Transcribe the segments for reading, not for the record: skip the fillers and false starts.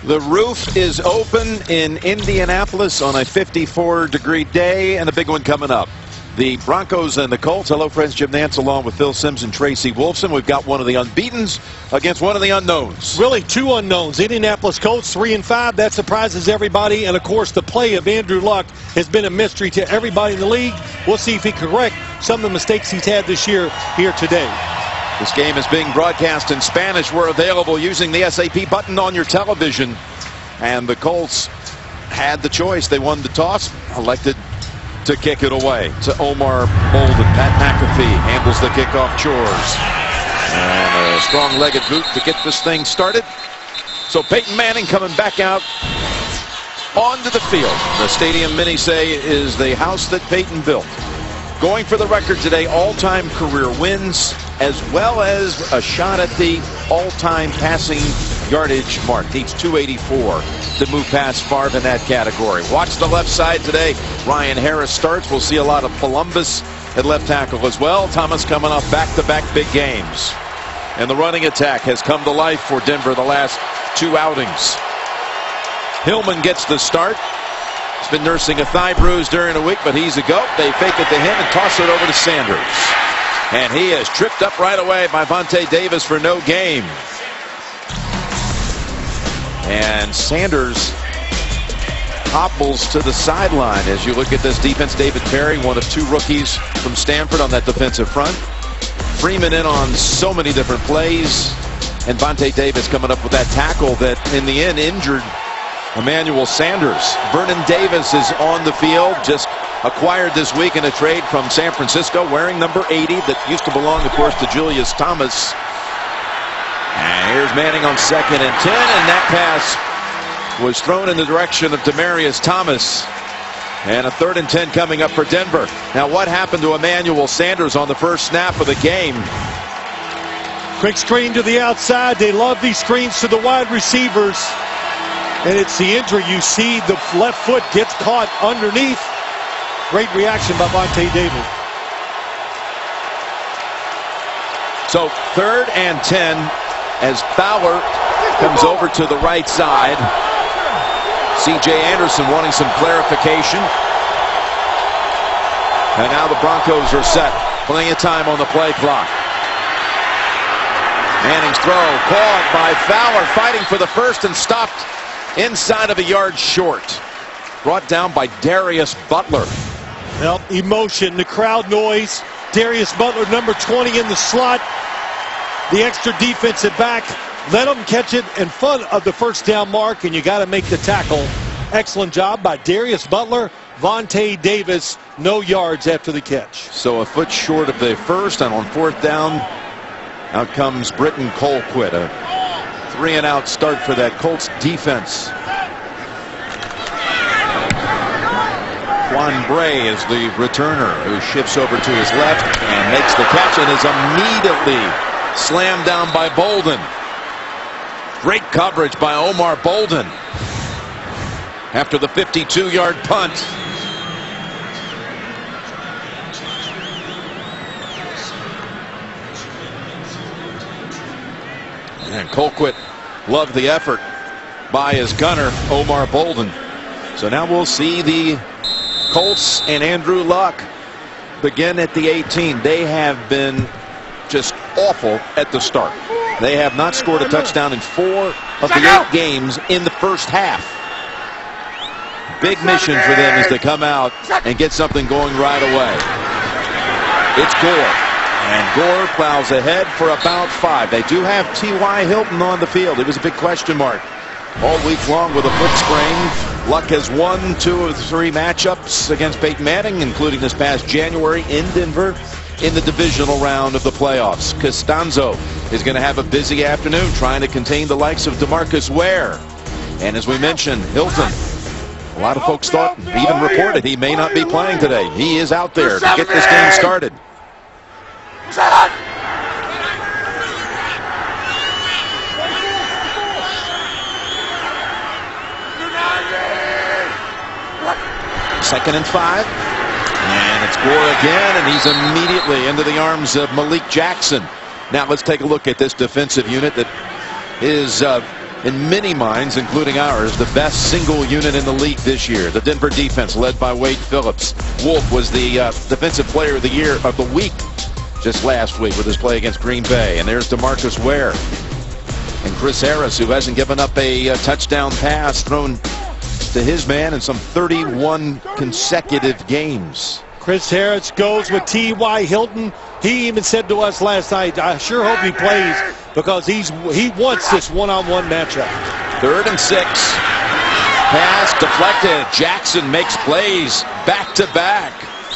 The roof is open in Indianapolis on a 54-degree day, and a big one coming up. The Broncos and the Colts. Hello, friends. Jim Nantz along with Phil Simms and Tracy Wolfson. We've got one of the unbeatens against one of the unknowns. Really, two unknowns. Indianapolis Colts 3-5. That surprises everybody. And, of course, the play of Andrew Luck has been a mystery to everybody in the league. We'll see if he can correct some of the mistakes he's had this year here today. This game is being broadcast in Spanish. We're available using the SAP button on your television. And the Colts had the choice. They won the toss, elected to kick it away to Omar Bolden. Pat McAfee handles the kickoff chores. And a strong-legged boot to get this thing started. So Peyton Manning coming back out onto the field. The stadium, many say, is the house that Peyton built. Going for the record today, all-time career wins, as well as a shot at the all-time passing yardage mark. Needs 284 to move past Favre in that category. Watch the left side today. Ryan Harris starts. We'll see a lot of Columbus at left tackle as well. Thomas coming off back-to-back big games. And the running attack has come to life for Denver the last two outings. Hillman gets the start. He's been nursing a thigh bruise during the week, but he's a goat. They fake it to him and toss it over to Sanders. And he is tripped up right away by Vontae Davis for no gain. And Sanders hobbles to the sideline as you look at this defense. David Perry, one of two rookies from Stanford on that defensive front. Freeman in on so many different plays. And Vontae Davis coming up with that tackle that in the end injured Emmanuel Sanders. Vernon Davis is on the field, just acquired this week in a trade from San Francisco, wearing number 80 that used to belong, of course, to Julius Thomas. And here's Manning on 2nd and 10, and that pass was thrown in the direction of Demaryius Thomas. And a 3rd and 10 coming up for Denver. Now, what happened to Emmanuel Sanders on the first snap of the game? Quick screen to the outside. They love these screens to the wide receivers. And it's the injury. You see the left foot gets caught underneath. Great reaction by Vontae Davis. So 3rd and 10 as Fowler comes over to the right side. C.J. Anderson wanting some clarification. And now the Broncos are set. Plenty of time on the play clock. Manning's throw caught by Fowler, fighting for the first and stopped inside of a yard short. Brought down by Darius Butler. Well, emotion, the crowd noise. Darius Butler, number 20 in the slot. The extra defensive back. Let him catch it in front of the first down mark, and you got to make the tackle. Excellent job by Darius Butler. Vontae Davis, no yards after the catch. So a foot short of the first, and on 4th down, out comes Britton Colquitt. A 3-and-out start for that Colts defense. Juan Bray is the returner who shifts over to his left and makes the catch and is immediately slammed down by Bolden. Great coverage by Omar Bolden after the 52-yard punt. And Colquitt loved the effort by his gunner, Omar Bolden. So now we'll see the Colts and Andrew Luck begin at the 18. They have been just awful at the start. They have not scored a touchdown in 4 of the 8 games in the first half. Big mission for them is to come out and get something going right away. It's Gore. And Gore plows ahead for about 5. They do have T.Y. Hilton on the field. It was a big question mark all week long with a foot sprain. Luck has won 2 of the 3 matchups against Peyton Manning, including this past January in Denver in the divisional round of the playoffs. Costanzo is going to have a busy afternoon trying to contain the likes of DeMarcus Ware. And as we mentioned, Hilton, a lot of folks thought, even reported, he may not be playing today. He is out there to get this game started. Second and 5. And it's Gore again, and he's immediately into the arms of Malik Jackson. Now let's take a look at this defensive unit that is in many minds, including ours, the best single unit in the league this year. The Denver defense led by Wade Phillips. Wolf was the defensive player of the week just last week with his play against Green Bay. And there's DeMarcus Ware and Chris Harris, who hasn't given up a touchdown pass thrown to his man in some 31 consecutive games. Chris Harris goes with T.Y. Hilton. He even said to us last night, I sure hope he plays because he wants this one-on-one matchup. 3rd and 6. Pass deflected. Jackson makes plays back-to-back.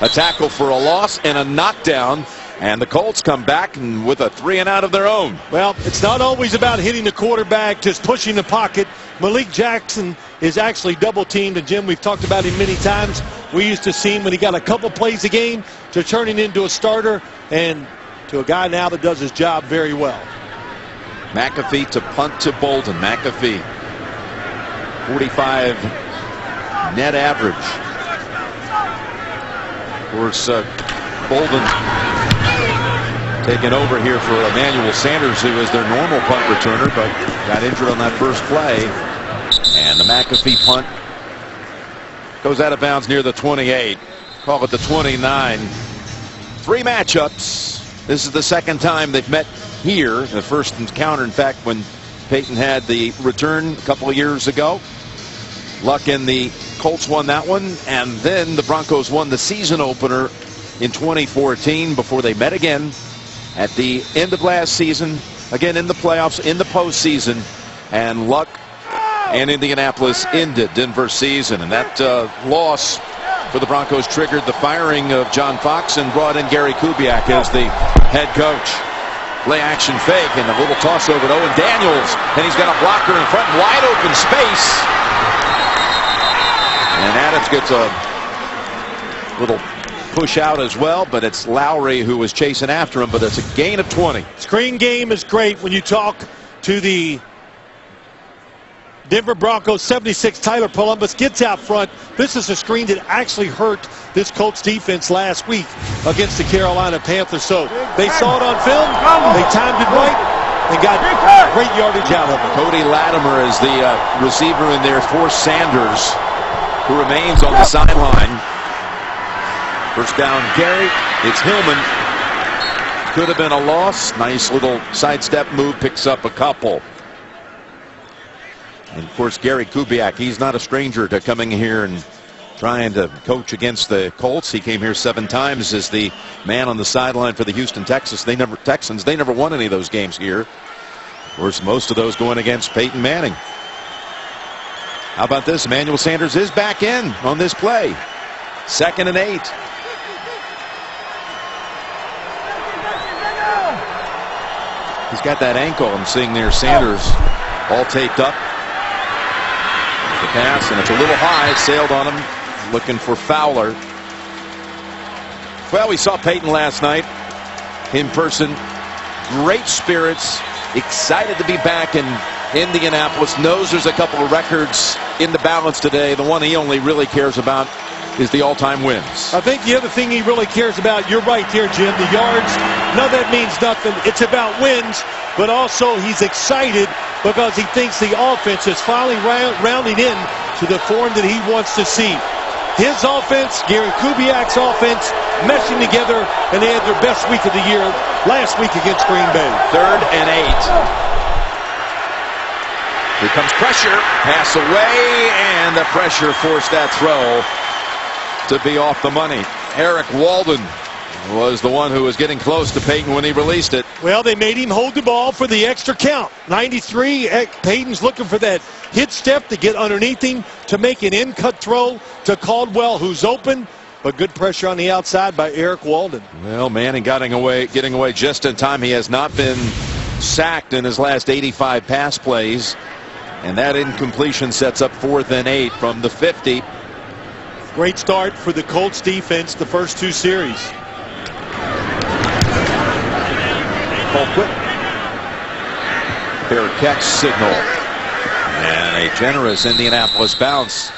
A tackle for a loss and a knockdown. And the Colts come back and with a 3-and-out of their own. Well, it's not always about hitting the quarterback, just pushing the pocket. Malik Jackson is actually double-teamed. And, Jim, we've talked about him many times. We used to see him when he got a couple plays a game to turning into a starter and to a guy now that does his job very well. McAfee to punt to Bolden. McAfee, 45 net average. Of course, Bolden taking over here for Emmanuel Sanders, who is their normal punt returner, but got injured on that first play. And the McAfee punt goes out of bounds near the 28. Call it the 29. 3 matchups. This is the second time they've met here. The first encounter, in fact, when Peyton had the return a couple of years ago. Luck and the Colts won that one, and then the Broncos won the season opener in 2014 before they met again at the end of last season, again in the playoffs, in the postseason, and Luck and Indianapolis ended Denver's season. And that loss for the Broncos triggered the firing of John Fox and brought in Gary Kubiak as the head coach. Play action fake and a little toss over to Owen Daniels, and he's got a blocker in front, wide open space. And Adams gets a little push out as well, but it's Lowry who was chasing after him, but it's a gain of 20. Screen game is great when you talk to the Denver Broncos 76. Tyler Columbus gets out front. This is a screen that actually hurt this Colts defense last week against the Carolina Panthers. So they saw it on film, they timed it right, and got great yardage out of it. Cody Latimer is the receiver in there for Sanders, who remains on the sideline. First down carry. It's Hillman. Could have been a loss. Nice little sidestep move. Picks up a couple. And, of course, Gary Kubiak, he's not a stranger to coming here and trying to coach against the Colts. He came here 7 times as the man on the sideline for the Houston Texans. They never won any of those games here. Of course, most of those going against Peyton Manning. How about this? Emmanuel Sanders is back in on this play. 2nd and 8. He's got that ankle I'm seeing there. Sanders all taped up. The pass, and it's a little high. Sailed on him. Looking for Fowler. Well, we saw Peyton last night in person. Great spirits. Excited to be back in Indianapolis. Knows there's a couple of records in the balance today. The one he only really cares about is the all-time wins. I think the other thing he really cares about, you're right there, Jim, the yards. None of that means nothing. It's about wins, but also he's excited because he thinks the offense is finally rounding in to the form that he wants to see. His offense, Gary Kubiak's offense, meshing together, and they had their best week of the year last week against Green Bay. 3rd and 8. Here comes pressure. Pass away, and the pressure forced that throw to be off the money. Eric Walden was the one who was getting close to Peyton when he released it. Well, they made him hold the ball for the extra count. 93, Peyton's looking for that hit step to get underneath him to make an in-cut throw to Caldwell, who's open, but good pressure on the outside by Eric Walden. Well, Manning getting away just in time. He has not been sacked in his last 85 pass plays, and that incompletion sets up 4th and 8 from the 50. Great start for the Colts defense the first 2 series. Colquitt. Fair catch signal. And a generous Indianapolis bounce.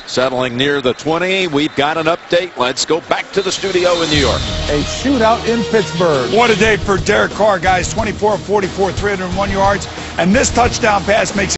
Settling near the 20. We've got an update. Let's go back to the studio in New York. A shootout in Pittsburgh. What a day for Derek Carr, guys. 24 of 44, 301 yards. And this touchdown pass makes